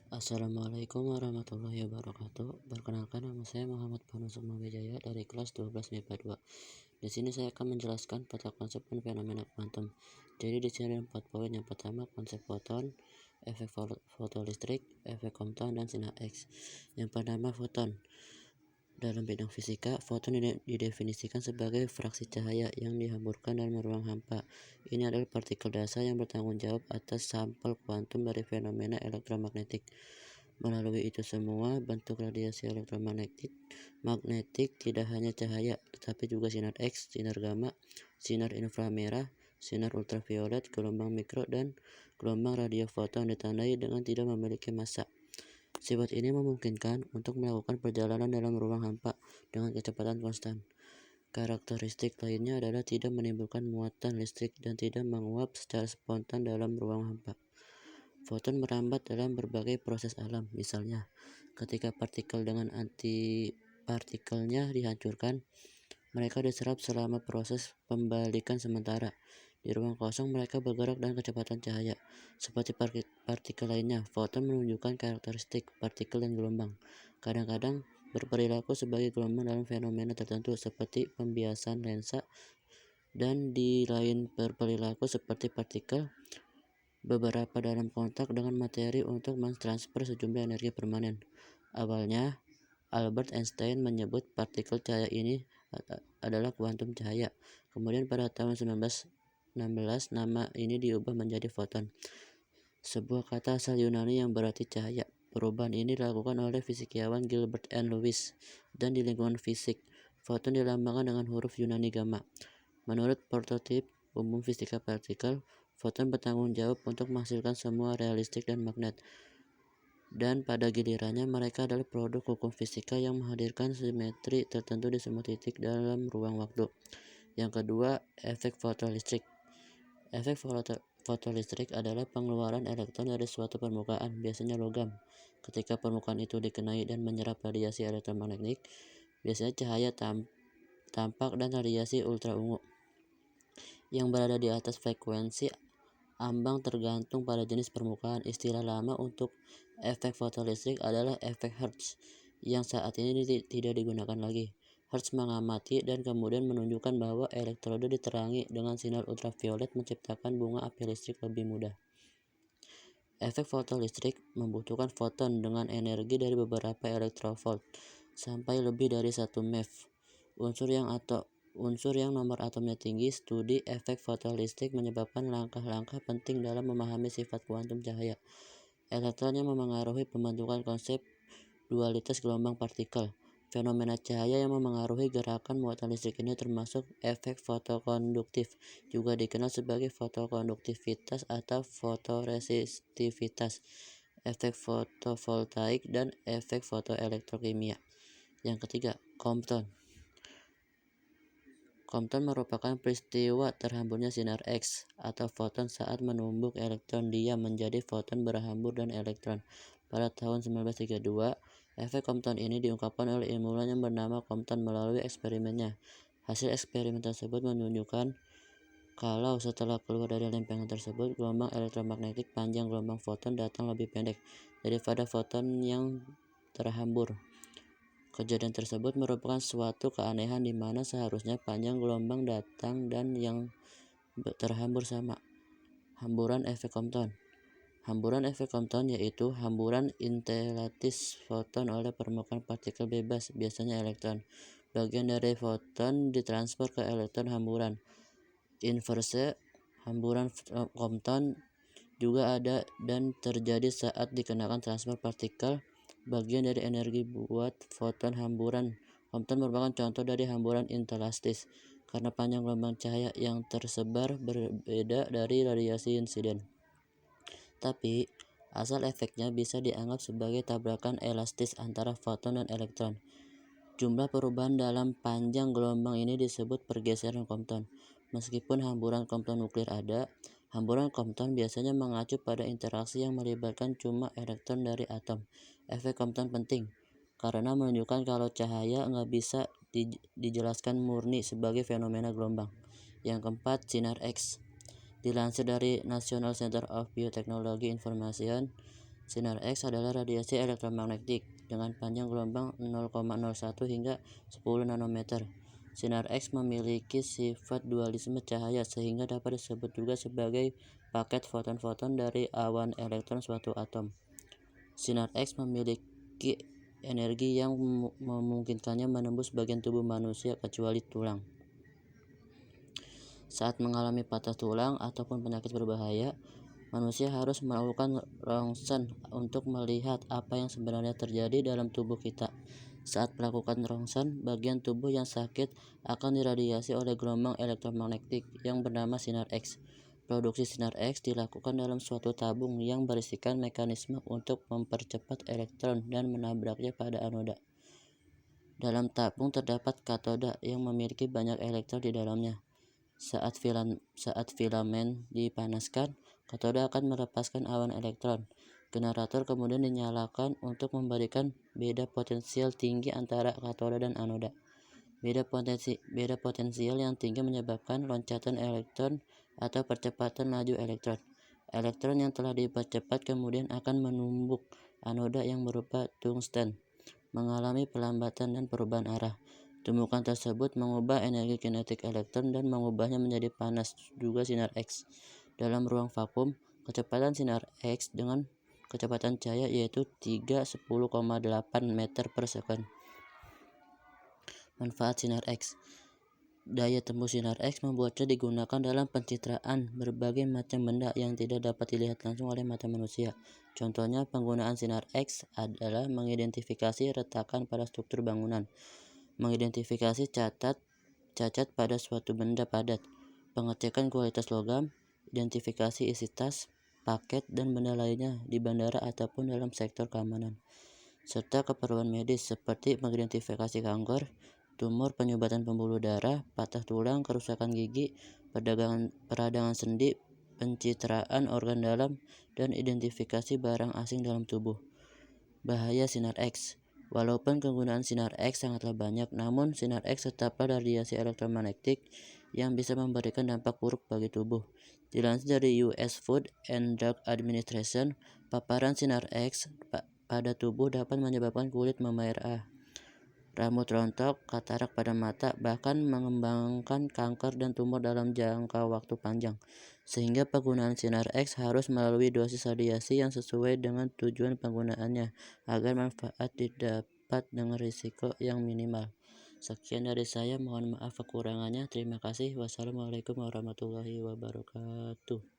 Assalamualaikum warahmatullahi wabarakatuh. Perkenalkan, nama saya Muhammad Fanu Sukmawijaya dari kelas 12 MIPA 2. Di sini saya akan menjelaskan pada konsep dan fenomena kuantum. Jadi di sini ada 4 poin. Yang pertama, konsep foton, efek fotolistrik, efek Compton, dan sinar X. Yang pertama, foton. Dalam bidang fisika, foton didefinisikan sebagai fraksi cahaya yang dihamburkan dalam ruang hampa. Ini adalah partikel dasar yang bertanggung jawab atas sampel kuantum dari fenomena elektromagnetik. Melalui itu semua, bentuk radiasi elektromagnetik tidak hanya cahaya, tetapi juga sinar X, sinar gamma, sinar inframerah, sinar ultraviolet, gelombang mikro, dan gelombang radio foton ditandai dengan tidak memiliki massa. Sifat ini memungkinkan untuk melakukan perjalanan dalam ruang hampa dengan kecepatan konstan. Karakteristik lainnya adalah tidak menimbulkan muatan listrik dan tidak menguap secara spontan dalam ruang hampa. Foton merambat dalam berbagai proses alam, misalnya ketika partikel dengan antipartikelnya dihancurkan, mereka diserap selama proses pembalikan sementara. Di ruang kosong mereka bergerak dengan kecepatan cahaya. Seperti partikel lainnya, foton menunjukkan karakteristik partikel dan gelombang. Kadang-kadang berperilaku sebagai gelombang dalam fenomena tertentu seperti pembiasan lensa, dan di lain berperilaku seperti partikel beberapa dalam kontak dengan materi untuk mentransfer sejumlah energi permanen. Awalnya, Albert Einstein menyebut partikel cahaya ini adalah kuantum cahaya. Kemudian pada tahun 1916 nama ini diubah menjadi foton, sebuah kata asal Yunani yang berarti cahaya. Perubahan ini dilakukan oleh fisikawan Gilbert N. Lewis, dan di lingkungan fisik, foton dilambangkan dengan huruf Yunani gamma. Menurut prototip umum fisika partikel, foton bertanggung jawab untuk menghasilkan semua realistik dan magnet. Dan pada gilirannya mereka adalah produk hukum fisika yang menghadirkan simetri tertentu di semua titik dalam ruang waktu. Yang kedua, efek fotolistrik. Efek fotolistrik adalah pengeluaran elektron dari suatu permukaan, biasanya logam. Ketika permukaan itu dikenai dan menyerap radiasi elektromagnetik, biasanya cahaya tampak dan radiasi ultra ungu yang berada di atas frekuensi ambang tergantung pada jenis permukaan. Istilah lama untuk efek fotolistrik adalah efek Hertz, yang saat ini tidak digunakan lagi. Hertz mengamati dan kemudian menunjukkan bahwa elektroda diterangi dengan sinar ultraviolet menciptakan bunga api listrik lebih mudah. Efek fotolistrik membutuhkan foton dengan energi dari beberapa elektrovolt sampai lebih dari 1 MeV. Unsur yang nomor atomnya tinggi. Studi efek fotolistrik menyebabkan langkah-langkah penting dalam memahami sifat kuantum cahaya. Elektron yang memengaruhi pembentukan konsep dualitas gelombang partikel. Fenomena cahaya yang memengaruhi gerakan muatan listrik ini termasuk efek fotokonduktif, juga dikenal sebagai fotokonduktivitas atau fotoresistivitas, efek fotovoltaik, dan efek fotoelektrokimia. Yang ketiga, Compton. Compton merupakan peristiwa terhamburnya sinar X atau foton saat menumbuk elektron diam menjadi foton berhambur dan elektron. Pada tahun 1932, efek Compton ini diungkapkan oleh ilmuwan yang bernama Compton melalui eksperimennya. Hasil eksperimen tersebut menunjukkan kalau setelah keluar dari lempengan tersebut, gelombang elektromagnetik panjang gelombang foton datang lebih pendek daripada foton yang terhambur. Kejadian tersebut merupakan suatu keanehan di mana seharusnya panjang gelombang datang dan yang terhambur sama. Hamburan efek Compton. Hamburan efek Compton yaitu hamburan interalis foton oleh permukaan partikel bebas, biasanya elektron. Bagian dari foton ditransfer ke elektron hamburan. Inverse hamburan Compton juga ada dan terjadi saat dikenakan transfer partikel. Bagian dari energi buat foton. Hamburan Compton merupakan contoh dari hamburan intelastis karena panjang gelombang cahaya yang tersebar berbeda dari radiasi insiden. Tapi, asal efeknya bisa dianggap sebagai tabrakan elastis antara foton dan elektron. Jumlah perubahan dalam panjang gelombang ini disebut pergeseran Compton. Meskipun hamburan Compton nuklir ada, hamburan Compton biasanya mengacu pada interaksi yang melibatkan cuma elektron dari atom. Efek Compton penting karena menunjukkan kalau cahaya nggak bisa dijelaskan murni sebagai fenomena gelombang. Yang keempat, sinar X. Dilansir dari National Center of Biotechnology Information, Sinar X adalah radiasi elektromagnetik dengan panjang gelombang 0,01 hingga 10 nanometer. Sinar X memiliki sifat dualisme cahaya sehingga dapat disebut juga sebagai paket foton-foton dari awan elektron suatu atom. Sinar X memiliki energi yang memungkinkannya menembus bagian tubuh manusia kecuali tulang. Saat mengalami patah tulang ataupun penyakit berbahaya, manusia harus melakukan rongsen untuk melihat apa yang sebenarnya terjadi dalam tubuh kita. Saat melakukan rongsen, bagian tubuh yang sakit akan diradiasi oleh gelombang elektromagnetik yang bernama sinar X. Produksi sinar X dilakukan dalam suatu tabung yang berisikan mekanisme untuk mempercepat elektron dan menabraknya pada anoda. Dalam tabung terdapat katoda yang memiliki banyak elektron di dalamnya. Saat filamen dipanaskan, katoda akan melepaskan awan elektron. Generator kemudian dinyalakan untuk memberikan beda potensial tinggi antara katoda dan anoda. Beda potensial yang tinggi menyebabkan loncatan elektron atau percepatan laju elektron. Elektron yang telah dipercepat kemudian akan menumbuk anoda yang berupa tungsten, mengalami pelambatan dan perubahan arah. Tumbukan tersebut mengubah energi kinetik elektron dan mengubahnya menjadi panas, juga sinar X. Dalam ruang vakum, kecepatan sinar X dengan kecepatan cahaya yaitu 310,8 meter per second. Manfaat sinar X. Daya tembus sinar X membuatnya digunakan dalam pencitraan berbagai macam benda yang tidak dapat dilihat langsung oleh mata manusia. Contohnya, penggunaan sinar X adalah mengidentifikasi retakan pada struktur bangunan, mengidentifikasi cacat pada suatu benda padat, pengecekan kualitas logam, identifikasi isi tas, paket, dan benda lainnya di bandara ataupun dalam sektor keamanan, serta keperluan medis seperti mengidentifikasi kanker, tumor, penyumbatan pembuluh darah, patah tulang, kerusakan gigi, peradangan sendi, pencitraan organ dalam, dan identifikasi barang asing dalam tubuh. Bahaya sinar X. Walaupun kegunaan sinar X sangatlah banyak, namun sinar X tetaplah radiasi elektromagnetik yang bisa memberikan dampak buruk bagi tubuh. Dilansir dari US Food and Drug Administration, paparan sinar X pada tubuh dapat menyebabkan kulit memerah, rambut rontok, katarak pada mata, bahkan mengembangkan kanker dan tumor dalam jangka waktu panjang. Sehingga penggunaan sinar X harus melalui dosis radiasi yang sesuai dengan tujuan penggunaannya agar manfaat didapat dengan risiko yang minimal. Sekian dari saya, mohon maaf kekurangannya. Terima kasih. Wassalamualaikum warahmatullahi wabarakatuh.